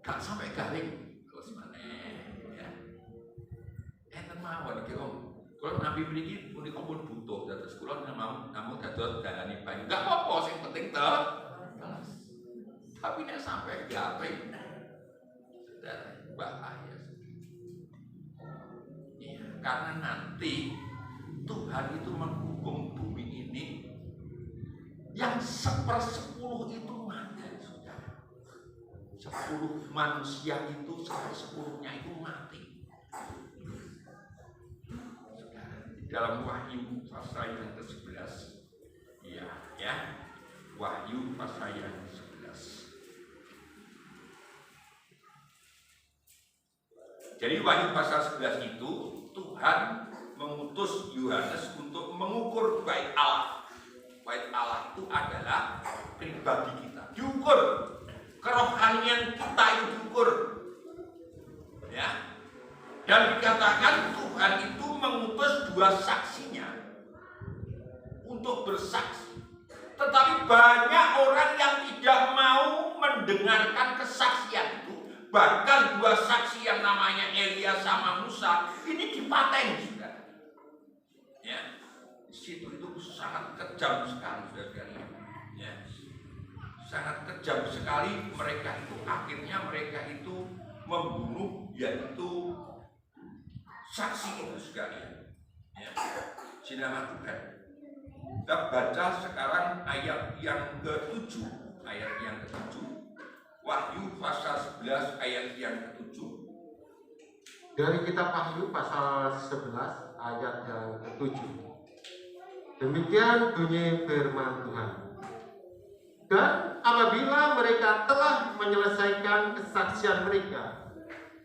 gak sampai garing, terus mana, ya. Enten mawon iki om. Kalau nabi mriki punika pun butuh, terus kula namun terus dalani banyu. Enggak apa-apa, sing penting teles. Tapi nek sampai garing, bahaya. Iya, karena nanti Tuhan itu menghukum bumi ini yang 1/10 itu mati, saudara. 10 manusia itu 1/10-nya itu mati. Dalam Wahyu pasal yang ke-11, ya, Wahyu pasal yang ke-11. Jadi Wahyu pasal 11 itu Tuhan mengutus Yohanes untuk mengukur bait Allah. Bait Allah itu adalah pribadi kita, diukur. Kerohanian kita itu diukur, ya. Dan dikatakan Tuhan itu mengutus 2 saksinya untuk bersaksi. Tetapi banyak orang yang tidak mau mendengarkan kesaksian itu. Bahkan 2 saksi yang namanya Elia sama Musa ini dipaten, saudara. Ya, di situ itu sangat kejam sekali, saudara. Ya, sangat kejam sekali mereka itu. Akhirnya mereka itu membunuh, yaitu saksi itu sekalian. Ya, nama Tuhan. Kita baca sekarang ayat yang ke-7. Ayat yang ke-7. Wahyu pasal 11 ayat yang ke-7. Dari kitab Wahyu pasal 11 ayat yang ke-7. Demikian bunyi firman Tuhan. Dan apabila mereka telah menyelesaikan kesaksian mereka,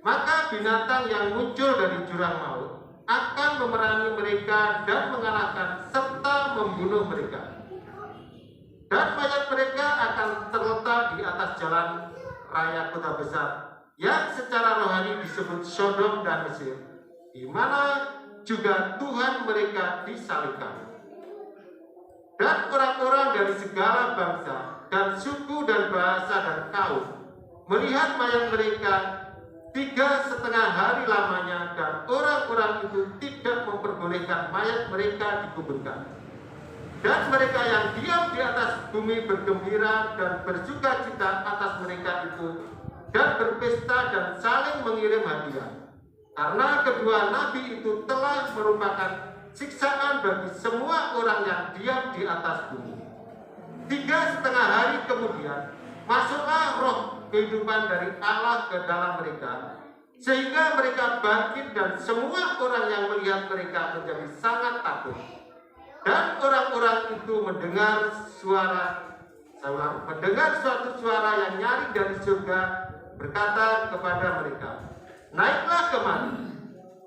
maka binatang yang muncul dari jurang maut akan memerangi mereka dan mengalahkan serta membunuh mereka. Dan mayat mereka akan terletak di atas jalan raya kota besar yang secara rohani disebut Sodom dan Mesir, di mana juga Tuhan mereka disalibkan. Dan orang-orang dari segala bangsa dan suku dan bahasa dan kaum melihat mayat mereka 3,5 hari lamanya, dan orang-orang itu tidak memperbolehkan mayat mereka dikuburkan. Dan mereka yang diam di atas bumi bergembira dan bersuka cita atas mereka itu, dan berpesta dan saling mengirim hadiah. Karena kedua nabi itu telah merupakan siksaan bagi semua orang yang diam di atas bumi. 3,5 hari kemudian masuklah roh kehidupan dari Allah ke dalam mereka, sehingga mereka bangkit, dan semua orang yang melihat mereka menjadi sangat takut. Dan orang-orang itu mendengar suatu suara yang nyaring dari surga berkata kepada mereka, naiklah kemari.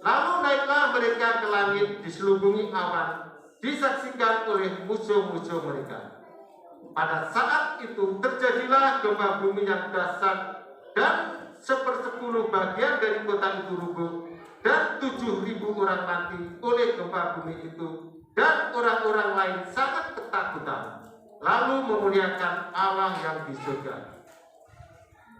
Lalu naiklah mereka ke langit, diselubungi awan, disaksikan oleh musuh-musuh mereka. Pada saat itu terjadilah gempa bumi yang dahsyat, dan 1/10 bagian dari kota itu rubuh, dan 7.000 orang mati oleh gempa bumi itu, dan orang-orang lain sangat ketakutan, lalu memuliakan Allah yang di surga.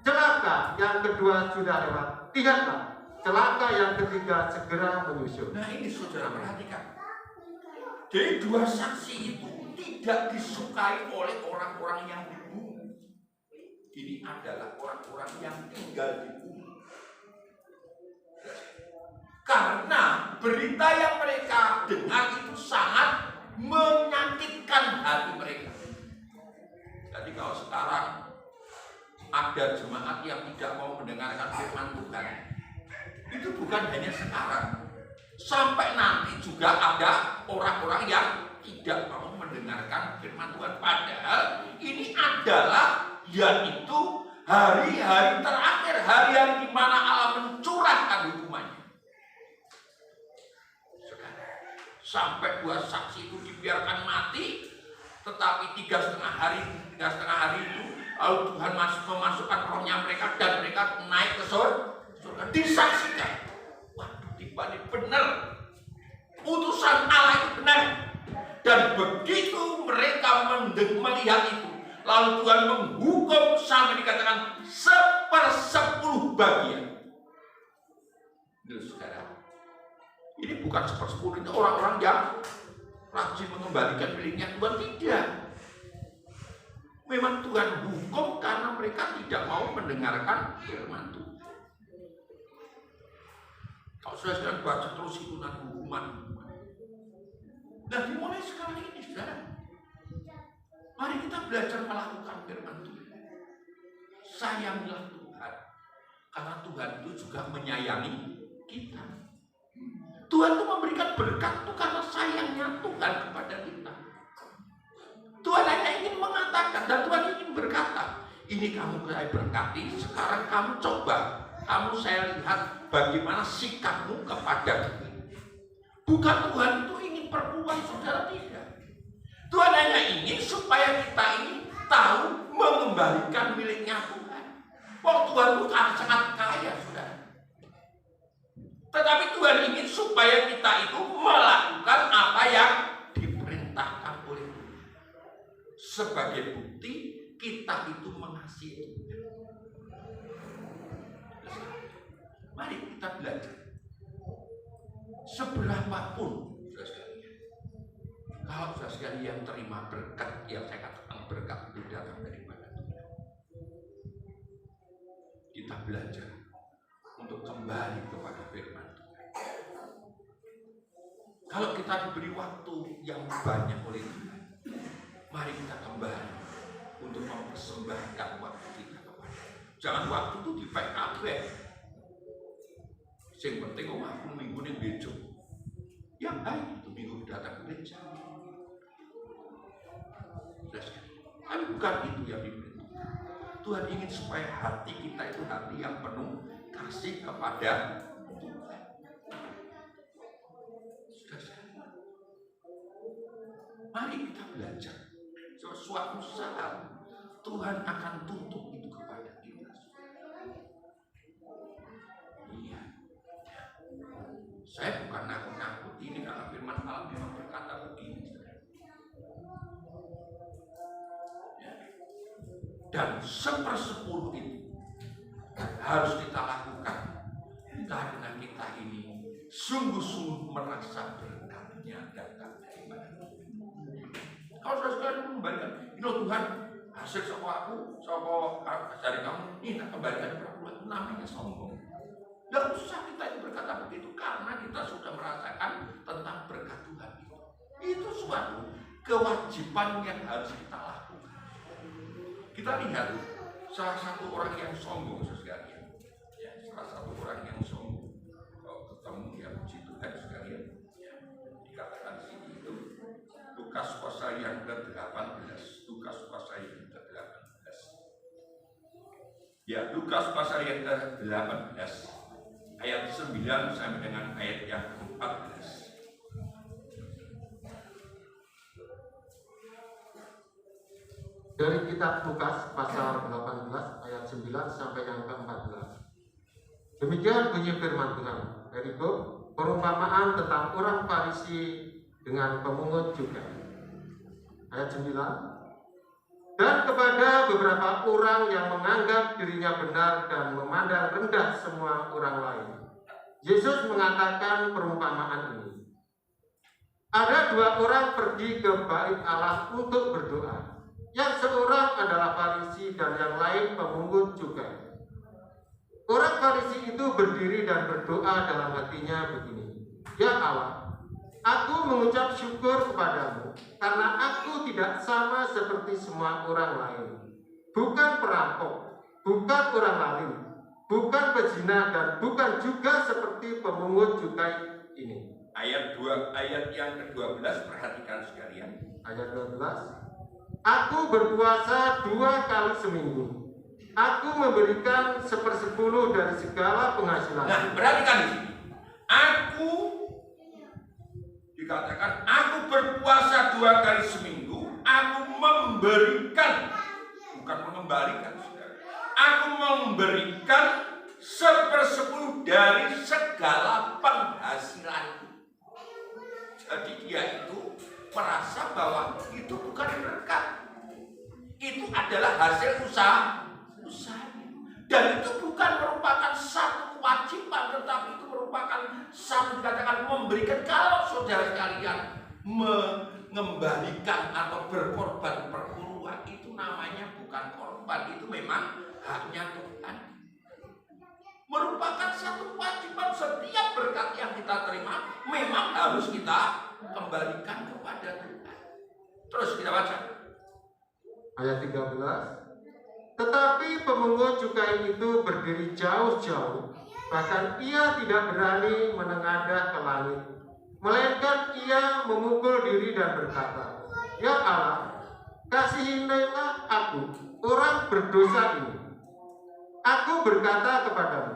Celaka yang kedua sudah lewat, lihatlah celaka yang ketiga segera menyusul. Nah ini saudara perhatikan. Jadi 2 saksi itu tidak disukai oleh orang-orang yang di bumi. Ini adalah orang-orang yang tinggal di bumi. Karena berita yang mereka dengar itu sangat menyakitkan hati mereka. Jadi kalau sekarang ada jemaat yang tidak mau mendengarkan firman Tuhan, itu bukan hanya sekarang, sampai nanti juga ada orang-orang yang tidak mau mendengarkan firman Tuhan. Padahal ini adalah yaitu hari-hari terakhir, hari-hari di mana Allah mencurahkan hukumannya. Sampai 2 saksi itu dibiarkan mati, tetapi 3,5 hari itu lalu Tuhan memasukkan rohnya mereka, dan mereka naik ke surga, disaksikan. Waduh, tiba-tiba benar, utusan Allah itu benar. Dan begitu mereka melihat itu, lalu Tuhan menghukum sampai dikatakan 1/10 bagian. Ini saudara, ini bukan 1/10, ini orang-orang yang rajin mengembalikan miliknya Tuhan, tidak. Memang Tuhan hukum karena mereka tidak mau mendengarkan firman Tuhan. Kalau saudara baca terus itu nanti hukuman. Dan dimulai sekarang ini, saudara. Mari kita belajar melakukan firman Tuhan. Sayangilah Tuhan. Karena Tuhan itu juga menyayangi kita. Tuhan itu memberikan berkat itu karena sayangnya Tuhan kepada kita. Tuhan hanya ingin mengatakan dan Tuhan ingin berkata, ini kamu saya berkati, sekarang kamu coba. Kamu saya lihat bagaimana sikapmu kepada kita. Bukan Tuhan itu ingin perbuatan, saudara, tidak. Tuhan hanya ingin supaya kita ini tahu mengembalikan miliknya Tuhan. Tuhan itu sangat kaya, saudara. Tetapi Tuhan ingin supaya kita itu melakukan apa yang diperintahkan oleh Tuhan. Sebagai bukti kita itu mengasihi Tuhan. Mari kita belajar. Seberapapun kalau saudara sekalian yang terima berkat, yang saya katakan berkat itu datang daripada Tuhan. Kita belajar untuk kembali kepada firman Tuhan. Kalau kita diberi waktu yang banyak oleh Tuhan, mari kita kembali untuk mempersembahkan waktu kita kepada. Jangan waktu itu di PKB. Yang penting aku minggu ini besok. Yang baik itu minggu datang gereja. Tapi bukan itu yang diperintahkan. Tuhan ingin supaya hati kita itu hati yang penuh kasih kepada Tuhan. Mari kita belajar. Suatu saat Tuhan akan tuntut itu kepada kita. Iya. Saya bukan nakut-nakut ini karena firman Allah memang berkata begini. Dan 1/10 itu harus kita lakukan karena kita ini sungguh-sungguh merasa berkatnya datang dari mana. Kalau saudara kembalikan, ini Tuhan hasil sama aku, sama dari kamu, ini tak kembalikan berapa namanya sombong. Tidak usah kita itu berkata begitu karena kita sudah merasakan tentang berkat Tuhan itu. Itu suatu kewajiban yang harus kita lakukan. Kita lihat salah satu orang yang sombong, sekalian. Ya, salah satu orang yang sombong. Kalau ketemu yang puji Tuhan sekalian, ya, dikatakan sini itu Lukas pasal yang ke-18. Lukas pasal yang ke-18. Ya, Lukas pasal yang ke-18 ayat 9 sampai dengan ayat yang 14. Dari kitab Lukas pasal 18 ayat 9 sampai yang ke-14. Demikian bunyi firman Tuhan. Berikut perumpamaan tentang orang Farisi dengan pemungut juga. Ayat 9. Dan kepada beberapa orang yang menganggap dirinya benar dan memandang rendah semua orang lain, Yesus mengatakan perumpamaan ini. Ada 2 orang pergi ke bait Allah untuk berdoa. Yang seorang adalah Farisi dan yang lain pemungut cukai. Orang Farisi itu berdiri dan berdoa dalam hatinya begini, Ya Allah, aku mengucap syukur kepadamu karena aku tidak sama seperti semua orang lain. Bukan perampok, bukan orang lain, bukan pezina dan bukan juga seperti pemungut cukai ini. Ayat yang ke-12 perhatikan sekalian. Ayat 12. Aku berpuasa 2 kali seminggu. Aku memberikan 1/10 dari segala penghasilan. Nah, perhatikan di sini. Aku dikatakan aku berpuasa 2 kali seminggu. Aku memberikan, bukan mengembalikan, saudara. Aku memberikan 1/10 dari segala penghasilanku. Jadi dia itu merasa bahwa itu bukan berkat, itu adalah hasil usahanya, dan itu bukan merupakan satu kewajiban, tetapi itu merupakan satu dikatakan memberikan. Kalau saudara sekalian mengembalikan atau berkorban perpuluhan itu namanya bukan korban, itu memang haknya Tuhan. Merupakan satu kewajiban setiap berkat yang kita terima memang harus kita kembalikan kepada Tuhan. Terus kita baca ayat 13. Tetapi pemungut cukai itu berdiri jauh-jauh, bahkan ia tidak berani menengadah ke langit, melainkan ia memukul diri dan berkata, Ya Allah, kasihilah aku, orang berdosa ini. Aku berkata kepadamu,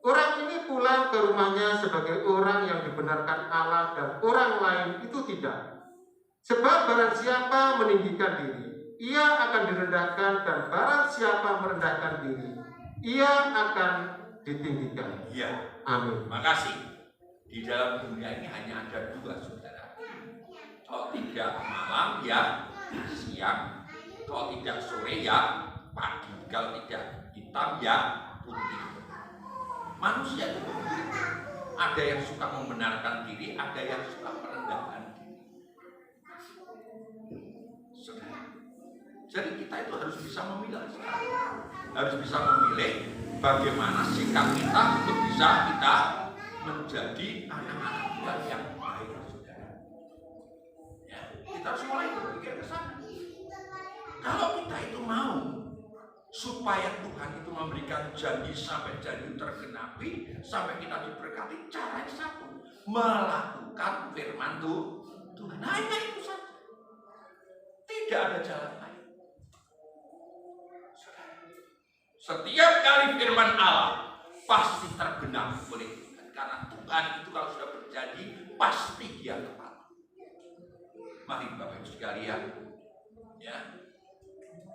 orang ini pulang ke rumahnya sebagai orang yang dibenarkan Allah dan orang lain itu tidak. Sebab barang siapa meninggikan diri, ia akan direndahkan, dan barang siapa merendahkan diri, ia akan ditinggikan. ya. Amin. Makasih. Di dalam dunia ini hanya ada dua, saudara. Kalau tidak malam ya siang, kalau tidak sore ya pagi, kalau tidak hitam ya putih. Manusia itu begitu. Ada yang suka membenarkan diri, ada yang suka merendahkan diri. Saudara. Jadi kita itu harus bisa memilih sekarang. Harus bisa memilih bagaimana sikap kita untuk bisa kita menjadi anak-anak Tuhan yang baik, saudara. Ya, kita harus mulai berpikir ke sana. Kalau kita itu mau supaya Tuhan itu memberikan janji sampai janji tergenapi, sampai kita diberkati, cara satu, melakukan firman Tuhan. Hanya itu saja. Tidak ada jalan lain. Setiap kali firman Allah pasti tergenapi oleh Tuhan, karena Tuhan itu kalau sudah berjanji pasti Dia tepat. Mari Bapak Ibu sekalian, ya,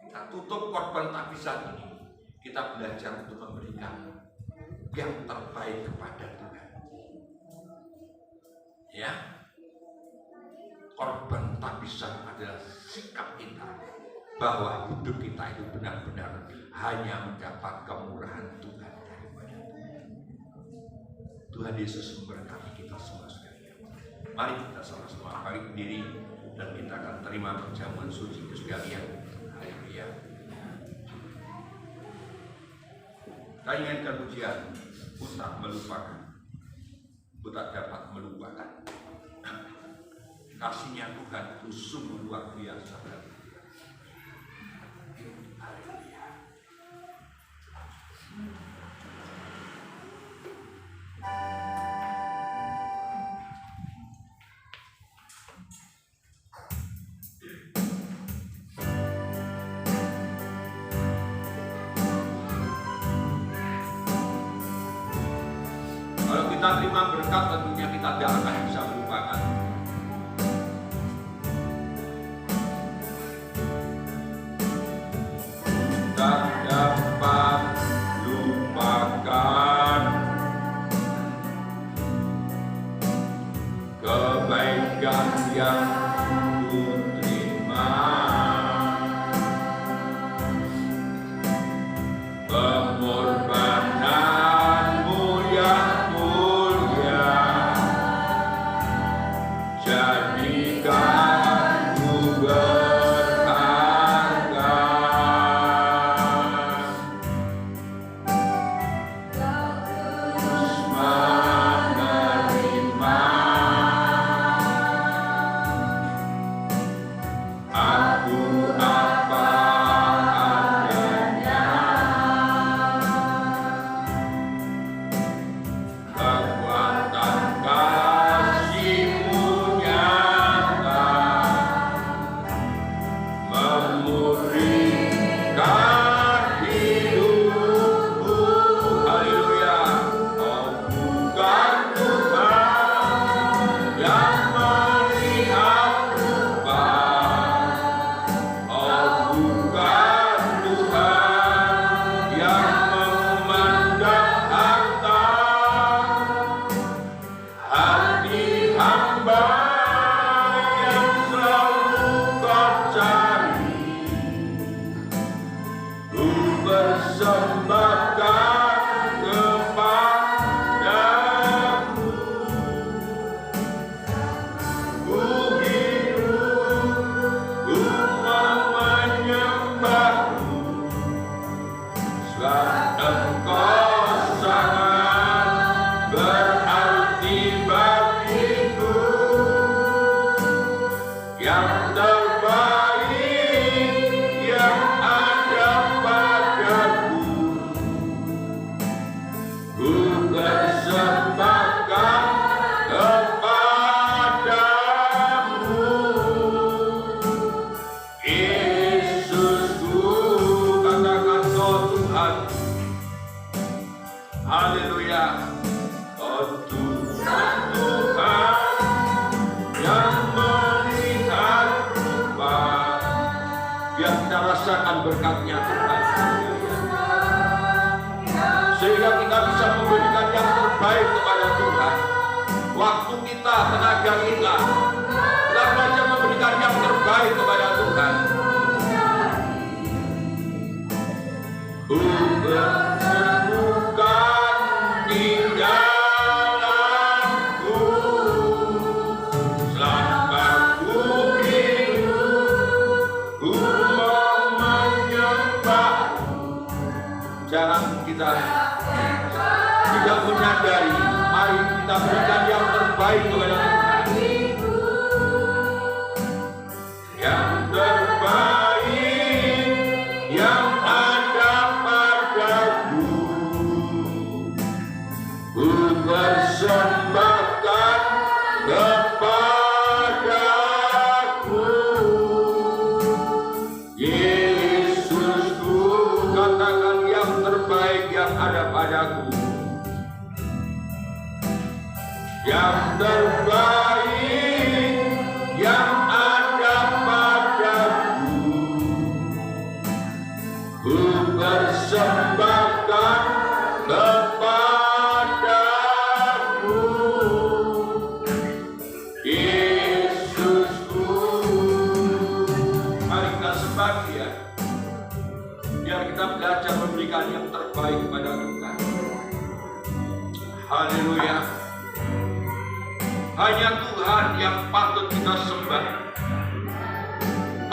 kita tutup korban tahbisan ini. Kita belajar untuk memberikan yang terbaik kepada Tuhan. Ya, korban tahbisan adalah sikap kita bahwa hidup kita itu benar-benar hanya mendapat kemurahan Tuhan daripada Tuhan. Tuhan Yesus memberkati kita semua sekalian. Mari kita sama-sama balik berdiri dan kita akan terima perjamuan suci sekalian. Haleluya. Kita ingatkan pujian, ku tak melupakan, ku tak dapat melupakan. Kasihnya Tuhan itu sungguh luar biasa. Kalau kita terima berkat, tentunya kita tidak akan bisa melupakan. Tak dapat lupakan kebaikan yang ku terima, pengorbananmu yang mulia, jadikan ku berharga. Terus menerima aku apa adanya, kekuatan kasih-Mu nyata memurnikan hidupku. Haleluya. Oh, bukan Tuhan yang melihat rupa, oh, bukan Tuhan yang memandang harta, hati hamba yang selalu Kau cari, ku persembahkan kepadamu. Ku Tuhan. Sehingga kita bisa memberikan yang terbaik kepada Tuhan. Waktu kita, tenaga kita belajar memberikan yang terbaik kepada Tuhan. Ku bertemukan di dalamku, selama ku hidup, ku mau menyembah. Jangan kita tidak menyadari, mari kita berikan yang terbaik kepada Tuhan. Yang terbaik yang ada padaku, ku persembahkan kepadaku. Yesusku, katakan yang terbaik yang ada padaku. Yang terbaik yang ada padaku, ku persembahkan kepadamu. Yesusku, mari kita sembah Dia, biar kita belajar memberikan yang terbaik kepada Tuhan. Haleluya. Hanya Tuhan yang patut kita sembah.